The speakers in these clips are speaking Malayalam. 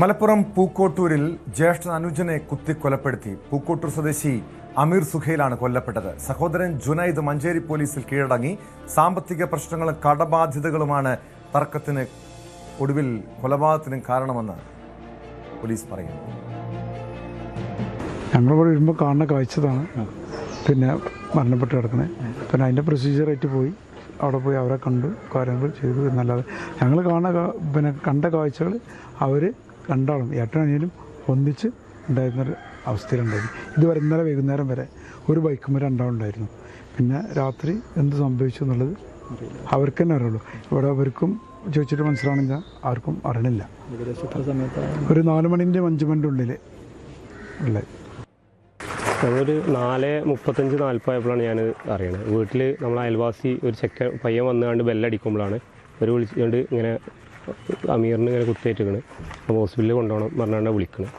മലപ്പുറം പൂക്കോട്ടൂരിൽ ജ്യേഷ്ഠൻ അനുജനെ കുത്തിക്കൊലപ്പെടുത്തി. പൂക്കോട്ടൂർ സ്വദേശി അമീർ സുഹൈലാണ് കൊല്ലപ്പെട്ടത്. സഹോദരൻ ജുനൈദ് മഞ്ചേരി പോലീസിൽ കീഴടങ്ങി. സാമ്പത്തിക പ്രശ്നങ്ങളും കടബാധ്യതകളുമാണ് തർക്കത്തിന് ഒടുവിൽ കൊലപാതകത്തിനും കാരണമെന്ന് പോലീസ് പറയുന്നു. ഞങ്ങളിവിടെ വരുമ്പോൾ കാണുന്ന കാഴ്ചതാണ് പിന്നെ മരണപ്പെട്ട് കിടക്കണേ. പിന്നെ അതിൻ്റെ പ്രൊസീജിയറായിട്ട് പോയി അവിടെ പോയി അവരെ കണ്ടു, കാര്യങ്ങൾ ചെയ്തു എന്നല്ലാതെ ഞങ്ങൾ കണ്ട കാഴ്ചകൾ അവർ രണ്ടാളും ഏട്ടനനിയനും ഒന്നിച്ച് ഉണ്ടായിരുന്നൊരു അവസ്ഥയിലുണ്ടായിരുന്നു. ഇതുവരെ ഇന്നലെ വൈകുന്നേരം വരെ ഒരു ബൈക്കുമ്പോൾ രണ്ടാളുണ്ടായിരുന്നു. പിന്നെ രാത്രി എന്ത് സംഭവിച്ചു എന്നുള്ളത് അവർക്ക് തന്നെ അറിയുള്ളൂ. ഇവിടെ അവർക്കും ചോദിച്ചിട്ട് മനസ്സിലാവണമെങ്കിൽ ആർക്കും അറിയണില്ല. ഒരു 4 മണിൻ്റെ 5 മണിൻ്റെ ഉള്ളിൽ ഉള്ളത്. നമ്മളൊരു 4:35-4 ആയപ്പോഴാണ് ഞാൻ അറിയണത്. വീട്ടിൽ നമ്മൾ അയൽവാസി ഒരു പയ്യൻ വന്നുകൊണ്ട് ബെല്ലടിക്കുമ്പോഴാണ് ഒരു വിളിച്ചുകൊണ്ട് ഇങ്ങനെ അമീറിന് ഇങ്ങനെ കുത്തേറ്റിക്കണ്, അപ്പോൾ ഹോസ്പിറ്റലിൽ കൊണ്ടുപോകണം പറഞ്ഞാണ്ട് വിളിക്കണം.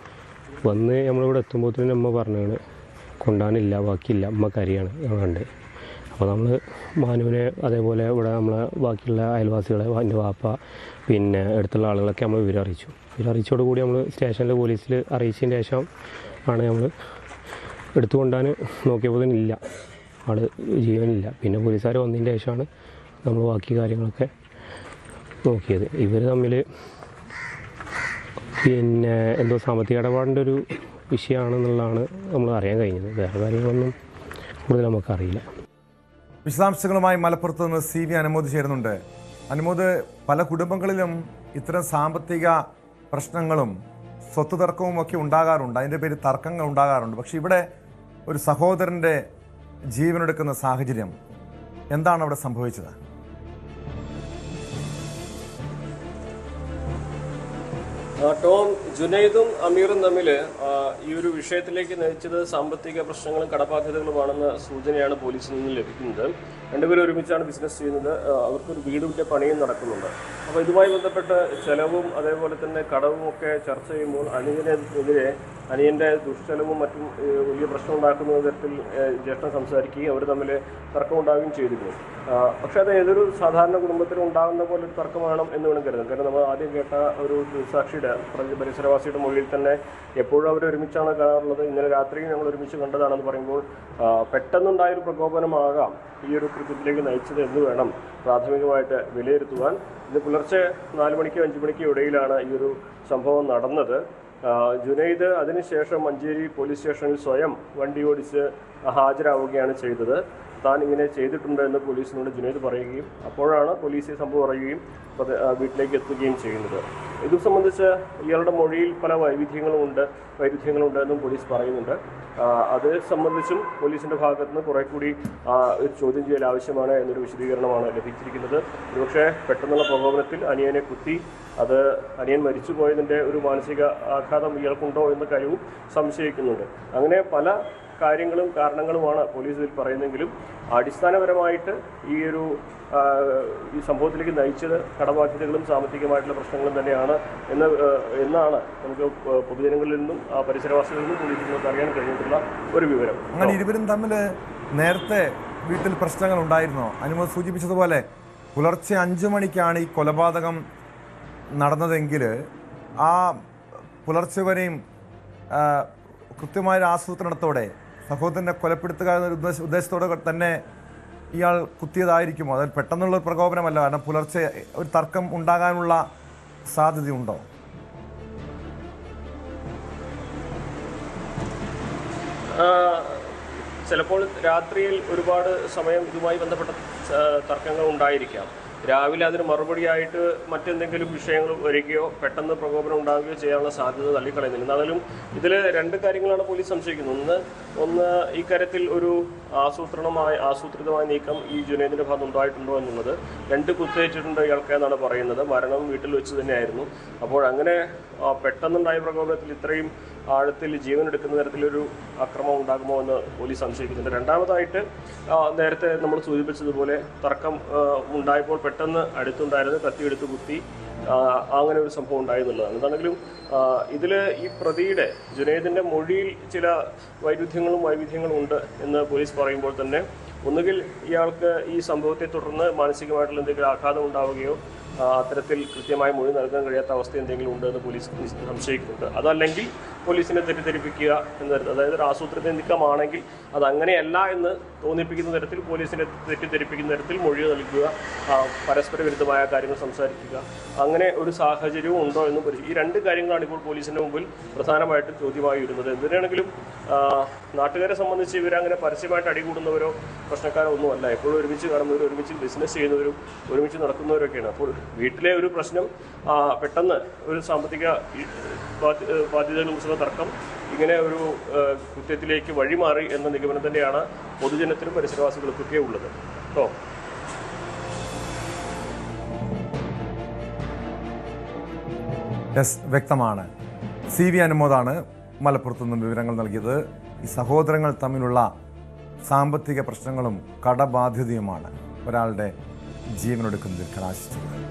വന്ന് നമ്മളിവിടെ എത്തുമ്പോഴത്തേനും അമ്മ പറഞ്ഞാണ് കൊണ്ടുപോകാനില്ല, ബാക്കിയില്ല, അമ്മ കരിയാണ് കണ്ട്. അപ്പോൾ നമ്മൾ മാനുവിനെ അതേപോലെ ഇവിടെ നമ്മളെ ബാക്കിയുള്ള അയൽവാസികളെ, എൻ്റെ വാപ്പ പിന്നെ അടുത്തുള്ള ആളുകളൊക്കെ നമ്മൾ വിവരറിയിച്ചോടുകൂടി നമ്മൾ സ്റ്റേഷനിൽ പോലീസിൽ അറിയിച്ചതിന് ശേഷം ആണ് നമ്മൾ എടുത്തു കൊണ്ടാൻ നോക്കിയപ്പോൾ തന്നെ ഇല്ല, ആൾ ജീവനില്ല. പിന്നെ പോലീസുകാർ വന്നതിന് ശേഷമാണ് നമ്മൾ ബാക്കി കാര്യങ്ങളൊക്കെ നോക്കിയത്. ഇവർ തമ്മിൽ പിന്നെ എന്തോ സാമ്പത്തിക ഇടപാടിൻ്റെ ഒരു വിഷയമാണെന്നുള്ളതാണ് നമ്മൾ അറിയാൻ കഴിഞ്ഞത്. വേറെ കാര്യങ്ങളൊന്നും കൂടുതൽ നമുക്കറിയില്ല. വിശദാംശങ്ങളുമായി മലപ്പുറത്ത് നിന്ന് CV അനുമോദ് ചേരുന്നുണ്ട്. അനുമോദ്, പല കുടുംബങ്ങളിലും ഇത്തരം സാമ്പത്തിക പ്രശ്നങ്ങളും സ്വത്ത് തർക്കവും ഒക്കെ ഉണ്ടാകാറുണ്ട്, അതിൻ്റെ പേരിൽ തർക്കങ്ങൾ ഉണ്ടാകാറുണ്ട്. പക്ഷേ ഇവിടെ ഒരു സഹോദരൻ്റെ ജീവനെടുക്കുന്ന സാഹചര്യം എന്താണ് അവിടെ സംഭവിച്ചത്? ടോം, ജുനൈദും അമീറും തമ്മിൽ ഈ ഒരു വിഷയത്തിലേക്ക് നയിച്ചത് സാമ്പത്തിക പ്രശ്നങ്ങളും കടബാധ്യതകളുമാണെന്ന സൂചനയാണ് പോലീസിൽ നിന്ന് ലഭിക്കുന്നത്. രണ്ടുപേരും ഒരുമിച്ചാണ് ബിസിനസ് ചെയ്യുന്നത്. അവർക്കൊരു വീടിൻ്റെ പണിയും നടക്കുന്നുണ്ട്. അപ്പോൾ ഇതുമായി ബന്ധപ്പെട്ട് ചെലവും അതേപോലെ തന്നെ കടവും ഒക്കെ ചർച്ച ചെയ്യുമ്പോൾ അനിയനെതിരെ അനിയൻ്റെ ദുഷ്ചെലവും മറ്റും വലിയ പ്രശ്നം ഉണ്ടാക്കുന്ന തരത്തിൽ ജ്യേഷ്ഠൻ സംസാരിക്കുകയും അവർ തമ്മിൽ തർക്കമുണ്ടാവുകയും ചെയ്തിരുന്നു. പക്ഷേ അത് ഏതൊരു സാധാരണ കുടുംബത്തിലും ഉണ്ടാകുന്ന പോലെ ഒരു തർക്കമാണ് എന്ന് വേണം കരുതാം. കാരണം നമ്മൾ ആദ്യം കേട്ട ഒരു സാക്ഷിയുടെ പരിസരവാസിയുടെ മൊഴിയിൽ തന്നെ എപ്പോഴും അവർ ഒരുമിച്ചാണ് കാണാറുള്ളത്. ഇന്നലെ രാത്രിയും ഞങ്ങൾ ഒരുമിച്ച് കണ്ടതാണെന്ന് പറയുമ്പോൾ പെട്ടെന്നുണ്ടായൊരു പ്രകോപനമാകാം ഈ ഒരു കൃത്യത്തിലേക്ക് നയിച്ചത് എന്ന് വേണം പ്രാഥമികമായിട്ട് വിലയിരുത്തുവാൻ. ഇന്ന് പുലർച്ചെ 4 മണിക്കോ 5 മണിക്കോ ഇടയിലാണ് ഈ ഒരു സംഭവം നടന്നത്. ജുനൈദ് അതിനുശേഷം മഞ്ചേരി പോലീസ് സ്റ്റേഷനിൽ സ്വയം വണ്ടി ഓടിച്ച് ഹാജരാവുകയാണ് ചെയ്തത്. താൻ ഇങ്ങനെ ചെയ്തിട്ടുണ്ട് എന്ന് പോലീസിനോട് ജുനൈദ് പറയുകയും അപ്പോഴാണ് പോലീസ് ഈ സംഭവം അറിയുകയും വീട്ടിലേക്ക് എത്തുകയും ചെയ്യുന്നത്. ഇത് സംബന്ധിച്ച് ഇയാളുടെ മൊഴിയിൽ പല വൈരുദ്ധ്യങ്ങളുണ്ട് എന്നും പോലീസ് പറയുന്നുണ്ട്. അത് സംബന്ധിച്ചും പോലീസിൻ്റെ ഭാഗത്തു നിന്ന് കുറെ കൂടി ചോദ്യം ചെയ്യൽ ആവശ്യമാണ് എന്നൊരു വിശദീകരണമാണ് ലഭിച്ചിരിക്കുന്നത്. ഒരുപക്ഷെ പെട്ടെന്നുള്ള പ്രകോപനത്തിൽ അനിയനെ കുത്തി അത് അനിയൻ മരിച്ചുപോയതിൻ്റെ ഒരു മാനസിക ആഘാതം ഇയാൾക്കുണ്ടോ എന്ന കാര്യവും സംശയിക്കുന്നുണ്ട്. അങ്ങനെ പല കാര്യങ്ങളും കാരണങ്ങളുമാണ് പോലീസിൽ പറയുന്നെങ്കിലും അടിസ്ഥാനപരമായിട്ട് ഈ സംഭവത്തിലേക്ക് നയിച്ചത് കടബാധ്യതകളും സാമ്പത്തികമായിട്ടുള്ള പ്രശ്നങ്ങളും തന്നെയാണ് എന്നാണ് നമുക്ക് പൊതുജനങ്ങളിൽ നിന്നും പരിസരവാസികളിൽ നിന്നും പോലീസിൽ നിന്നൊക്കെ അറിയാൻ കഴിഞ്ഞിട്ടുള്ള ഒരു വിവരം. അങ്ങനെ ഇരുവരും തമ്മിൽ നേരത്തെ വീട്ടിൽ പ്രശ്നങ്ങൾ ഉണ്ടായിരുന്നോ? അനുമതി സൂചിപ്പിച്ചതുപോലെ പുലർച്ചെ 5 മണിക്കാണ് ഈ കൊലപാതകം നടന്നതെങ്കിൽ ആ പുലർച്ചെ വരെയും കൃത്യമായൊരു ആസൂത്രണത്തോടെ സഹോദരനെ കൊലപ്പെടുത്തുക എന്നൊരു ഉദ്ദേശത്തോടെ തന്നെ ഇയാൾ കുത്തിയതായിരിക്കുമോ? അതിൽ പെട്ടെന്നുള്ള ഒരു പ്രകോപനമല്ല. കാരണം പുലർച്ചെ ഒരു തർക്കം ഉണ്ടാകാനുള്ള സാധ്യതയുണ്ടോ? ചിലപ്പോൾ രാത്രിയിൽ ഒരുപാട് സമയം ഇതുമായി ബന്ധപ്പെട്ട തർക്കങ്ങൾ ഉണ്ടായിരിക്കാം. രാവിലെ അതിന് മറുപടിയായിട്ട് മറ്റെന്തെങ്കിലും വിഷയങ്ങൾ വരികയോ പെട്ടെന്ന് പ്രകോപനം ഉണ്ടാകുകയോ ചെയ്യാനുള്ള സാധ്യത തള്ളിക്കളയുന്നില്ല. എന്നാലും ഇതിൽ 2 കാര്യങ്ങളാണ് പോലീസ് സംശയിക്കുന്നത്. ഒന്ന് ഇക്കാര്യത്തിൽ ഒരു ആസൂത്രിതമായ നീക്കം ഈ ജുനൈദിൻ്റെ ഭാഗത്ത് ഉണ്ടായിട്ടുണ്ടോ എന്നുള്ളത്. 2 കുത്തേറ്റിട്ടുണ്ട് ഇയാൾക്ക് എന്നാണ് പറയുന്നത്. മരണം വീട്ടിൽ വെച്ച് തന്നെയായിരുന്നു. അപ്പോൾ അങ്ങനെ പെട്ടെന്നുണ്ടായ പ്രകോപനത്തിൽ ഇത്രയും ആഴത്തിൽ ജീവനെടുക്കുന്ന തരത്തിലൊരു അക്രമം ഉണ്ടാകുമോ എന്ന് പോലീസ് സംശയിക്കുന്നുണ്ട്. രണ്ടാമതായിട്ട് നേരത്തെ നമ്മൾ സൂചിപ്പിച്ചതുപോലെ തർക്കം ഉണ്ടായപ്പോൾ പെട്ടെന്ന് അടുത്തുണ്ടായിരുന്നു കത്തിയെടുത്ത് കുത്തി അങ്ങനെ ഒരു സംഭവം ഉണ്ടായെന്നുള്ളതാണ്. എന്താണെങ്കിലും ഇതിൽ ഈ പ്രതിയുടെ ജുനൈദിൻ്റെ മൊഴിയിൽ ചില വൈരുദ്ധ്യങ്ങളും ഉണ്ട് എന്ന് പോലീസ് പറയുമ്പോൾ തന്നെ ഒന്നുകിൽ ഇയാൾക്ക് ഈ സംഭവത്തെ തുടർന്ന് മാനസികമായിട്ടുള്ള എന്തെങ്കിലും ആഘാതം ഉണ്ടാവുകയോ അത്തരത്തിൽ കൃത്യമായി മൊഴി നൽകാൻ കഴിയാത്ത അവസ്ഥ എന്തെങ്കിലും ഉണ്ടെന്ന് പോലീസ് സംശയിക്കുന്നുണ്ട്. അതല്ലെങ്കിൽ പോലീസിനെ തെറ്റിദ്ധരിപ്പിക്കുക എന്ന് തരത്തിൽ, അതായത് ഒരു ആസൂത്രിത നീക്കമാണെങ്കിൽ അതങ്ങനെയല്ല എന്ന് തോന്നിപ്പിക്കുന്ന തരത്തിൽ പോലീസിനെ തെറ്റിദ്ധരിപ്പിക്കുന്ന തരത്തിൽ മൊഴി നൽകുക, പരസ്പര വിരുദ്ധമായ കാര്യങ്ങൾ സംസാരിക്കുക, അങ്ങനെ ഒരു സാഹചര്യവും ഉണ്ടോ എന്നും ഈ രണ്ട് കാര്യങ്ങളാണ് ഇപ്പോൾ പോലീസിന് മുമ്പിൽ പ്രധാനമായിട്ടും ചോദ്യമായി വരുന്നത്. എന്തിനാണെങ്കിലും നാട്ടുകാരെ സംബന്ധിച്ച് ഇവരങ്ങനെ പരസ്യമായിട്ട് അടികൂടുന്നവരോ പ്രശ്നക്കാരോ ഒന്നുമല്ല. എപ്പോഴും ഒരുമിച്ച് കാണുന്നവരും ഒരുമിച്ച് ബിസിനസ് ചെയ്യുന്നവരും ഒരുമിച്ച് നടക്കുന്നവരൊക്കെയാണ്. അപ്പോൾ വീട്ടിലെ ഒരു പ്രശ്നം പെട്ടെന്ന് ഒരു സാമ്പത്തിക ബാധ്യതകൾ കുറിച്ചുള്ള തർക്കം ഇങ്ങനെ ഒരു കുറ്റത്തിലേക്ക് വഴിമാറി എന്ന നിഗമനം തന്നെയാണ് പൊതുജനത്തിനും പരിസരവാസികൾക്കൊക്കെ ഉള്ളത്. കേട്ടോ. വ്യക്തമാണ്. CV അനുമോദാണ് മലപ്പുറത്തു നിന്നും വിവരങ്ങൾ നൽകിയത്. ഈ സഹോദരങ്ങൾ തമ്മിലുള്ള സാമ്പത്തിക പ്രശ്നങ്ങളും കടബാധ്യതയുമാണ് ഒരാളുടെ ജീവനൊടുക്കുന്നതിൽ കലാശിച്ചത്.